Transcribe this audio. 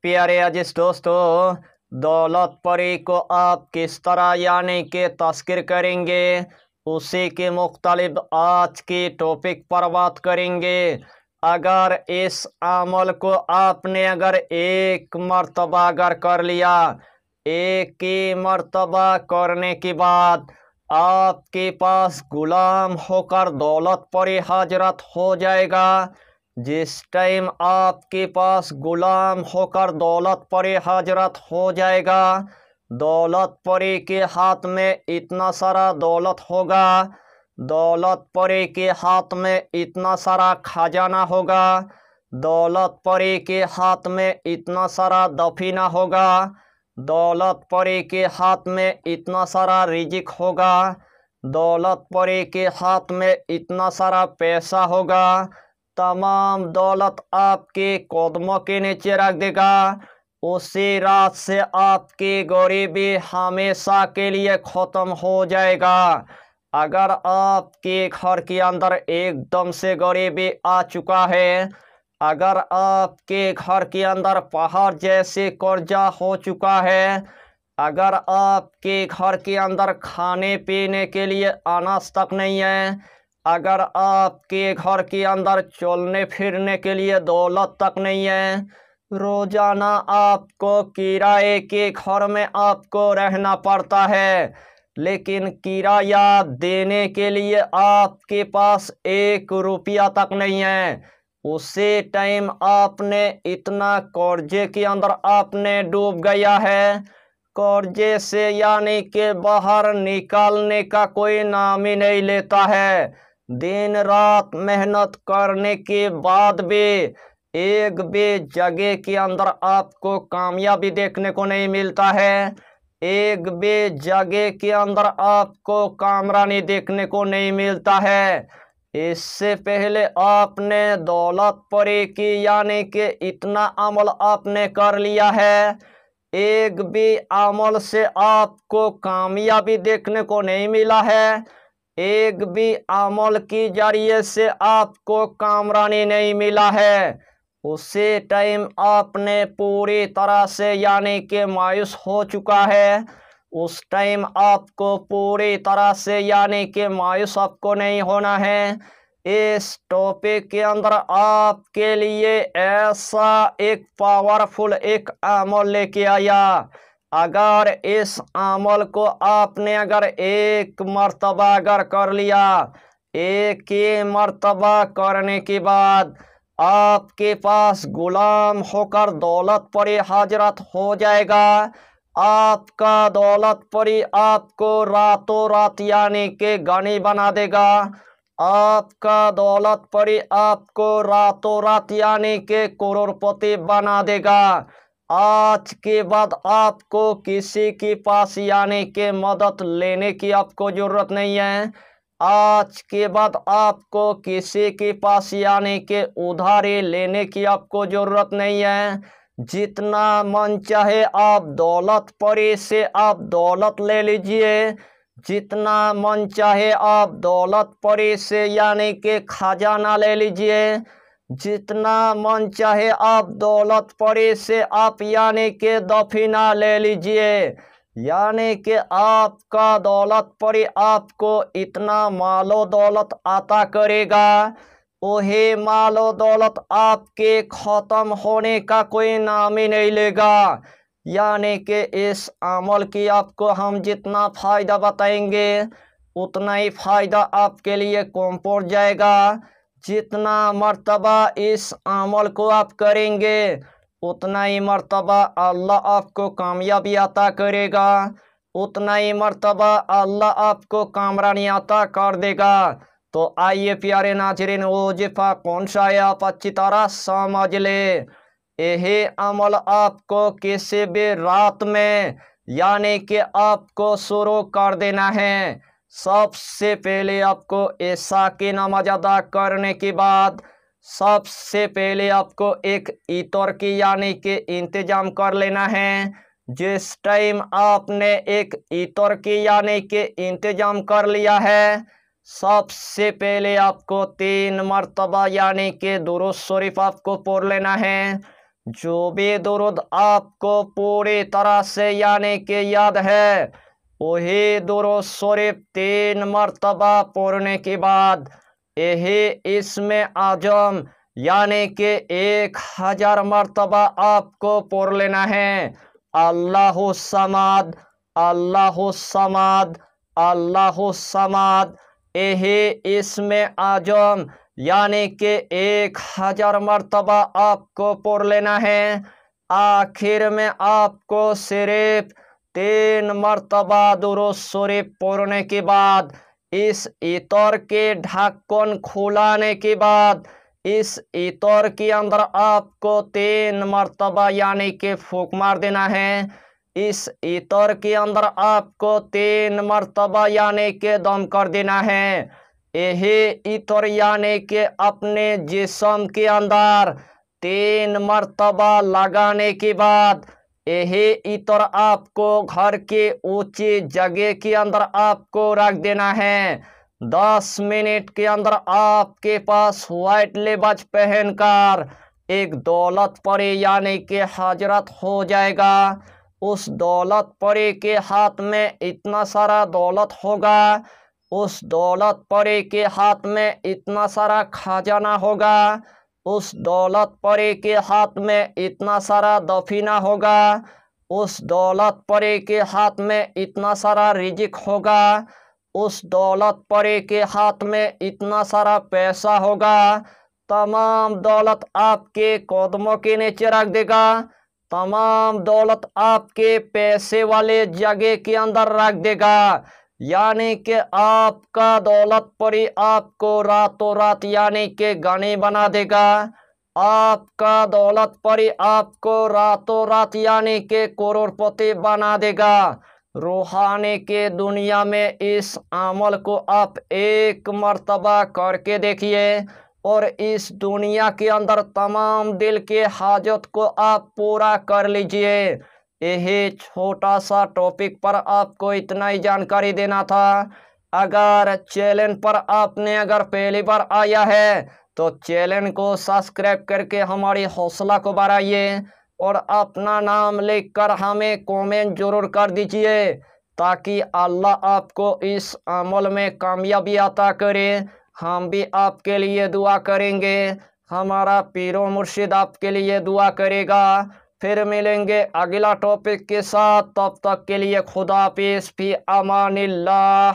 प्यारे अजीज दोस्तों, दौलत परी को आप किस तरह यानी कि तस्कीर करेंगे, उसी के मुख्तलिफ आज की टॉपिक पर बात करेंगे। अगर इस अमल को आपने अगर एक मर्तबा अगर कर लिया, एक ही मर्तबा करने के बाद आपके पास गुलाम होकर दौलत परी हजरत हो जाएगा। जिस टाइम आपके पास गुलाम होकर दौलत परी हजरत हो जाएगा, दौलत परी के हाथ में इतना सारा दौलत होगा, दौलत परी के हाथ में इतना सारा खजाना होगा, दौलत परी के हाथ में इतना सारा दफीना होगा, दौलत परी के हाथ में इतना सारा रिजिक होगा, दौलत परी के हाथ में इतना सारा पैसा होगा। तमाम दौलत आपके कदमों के नीचे रख देगा। उसी रात से आपकी गरीबी हमेशा के लिए ख़त्म हो जाएगा। अगर आपके घर के अंदर एकदम से गरीबी आ चुका है, अगर आपके घर के अंदर पहाड़ जैसे कर्जा हो चुका है, अगर आपके घर के अंदर खाने पीने के लिए अनाज तक नहीं है, अगर आपके घर के अंदर चलने फिरने के लिए दौलत तक नहीं है, रोजाना आपको किराए के घर में आपको रहना पड़ता है, लेकिन किराया देने के लिए आपके पास 1 रुपया तक नहीं है, उसी टाइम आपने इतना कर्जे के अंदर आपने डूब गया है, कर्जे से यानी कि बाहर निकालने का कोई नाम ही नहीं लेता है। दिन रात मेहनत करने के बाद भी एक भी जगह के अंदर आपको कामयाबी देखने को नहीं मिलता है, एक भी जगह के अंदर आपको कामरानी देखने को नहीं मिलता है। इससे पहले आपने दौलत परी की यानी कि इतना अमल आपने कर लिया है, एक भी अमल से आपको कामयाबी देखने को नहीं मिला है, एक भी अमल की जरिए से आपको कामरानी नहीं मिला है। उसी टाइम आपने पूरी तरह से यानी कि मायूस हो चुका है। उस टाइम आपको पूरी तरह से यानी कि मायूस आपको नहीं होना है। इस टॉपिक के अंदर आपके लिए ऐसा एक पावरफुल एक अमल लेके आया। अगर इस अमल को आपने अगर एक मर्तबा अगर कर लिया, एक ही मर्तबा करने के बाद आपके पास गुलाम होकर दौलत परी हजरत हो जाएगा। आपका दौलत परी आपको रातों रात यानी कि गनी बना देगा। आपका दौलत परी आपको रातों रात यानी कि करोड़पति बना देगा। आज के बाद आपको किसी के पास यानी कि मदद लेने की आपको ज़रूरत नहीं है। आज के बाद आपको किसी के पास यानी कि उधारी लेने की आपको ज़रूरत नहीं है। जितना मन चाहे आप दौलत परी से आप दौलत ले लीजिए, जितना मन चाहे आप दौलत परी से यानी कि खजाना ले लीजिए, जितना मन चाहे आप दौलत परी से आप यानी कि दफीना ले लीजिए। यानी कि आपका दौलत परी आपको इतना मालो दौलत आता करेगा, वही मालो दौलत आपके ख़त्म होने का कोई नाम ही नहीं लेगा। यानी कि इस अमल की आपको हम जितना फ़ायदा बताएंगे, उतना ही फ़ायदा आपके लिए कम पड़ जाएगा। जितना मर्तबा इस अमल को आप करेंगे, उतना ही मर्तबा अल्लाह आपको कामयाबी अता करेगा, उतना ही मर्तबा अल्लाह आपको कामरानी अता कर देगा। तो आइए प्यारे नाज़रीन, वजीफ़ा कौन सा है आप अच्छी तरह समझ ले। यही अमल आपको किसी भी रात में यानी कि आपको शुरू कर देना है। सबसे पहले आपको ईशा की नमाज अदा करने के बाद सबसे पहले आपको एक इतर की यानी कि इंतज़ाम कर लेना है। जिस टाइम आपने एक इतर की यानी कि इंतज़ाम कर लिया है, सबसे पहले आपको 3 मर्तबा यानी कि दुरूद शरीफ आपको पढ़ लेना है। जो भी दुरूद आपको पूरी तरह से यानी कि याद है, वही दुरूद शरीफ 3 मरतबा पढ़ने के बाद यही इसमें आजम यानी कि 1000 मरतबा आपको पढ़ लेना है। अल्लाहु समाद, अल्लाहु समाद, अल्लाहु समाद, यही इसमें आजम यानी कि 1000 मरतबा आपको पढ़ लेना है। आखिर में आपको सिर्फ 3 मरतबा दुरूद शरीफ पढ़ने के बाद इस इतर के ढक्कन खुलाने के बाद इस इतर के अंदर आपको 3 मरतबा यानी कि फूंक मार देना है। इस इतर के अंदर आपको 3 मरतबा यानी कि दम कर देना है। यही इतर यानी कि अपने जिस्म के अंदर 3 मरतबा लगाने के बाद यही इतर आपको घर के ऊंची जगह के अंदर आपको रख देना है। 10 मिनट के अंदर आपके पास व्हाइट लिबास पहनकर एक दौलत परी यानी कि हजरत हो जाएगा। उस दौलत परी के हाथ में इतना सारा दौलत होगा, उस दौलत परी के हाथ में इतना सारा खजाना होगा, उस दौलत परी के हाथ में इतना सारा दफीना होगा, उस दौलत परी के हाथ में इतना सारा रिजिक होगा, उस दौलत परी के हाथ में इतना सारा पैसा होगा। तमाम दौलत आपके कदमों के नीचे रख देगा, तमाम दौलत आपके पैसे वाले जगह के अंदर रख देगा। यानी कि आपका दौलत परी आपको रातों रात यानी कि गनी बना देगा। आपका दौलत परी आपको रातों रात यानी कि करोड़पति बना देगा। रूहानी के दुनिया में इस अमल को आप 1 मरतबा करके देखिए और इस दुनिया के अंदर तमाम दिल के हाजत को आप पूरा कर लीजिए। यही छोटा सा टॉपिक पर आपको इतना ही जानकारी देना था। अगर चैनल पर आपने अगर पहली बार आया है तो चैनल को सब्सक्राइब करके हमारी हौसला को बढ़ाइए और अपना नाम लिखकर हमें कमेंट जरूर कर दीजिए ताकि अल्लाह आपको इस अमल में कामयाबी अता करे। हम भी आपके लिए दुआ करेंगे, हमारा पीरो मुर्शिद आपके लिए दुआ करेगा। फिर मिलेंगे अगला टॉपिक के साथ, तब तक के लिए खुदा हाफिज़, फी अमानिल्लाह।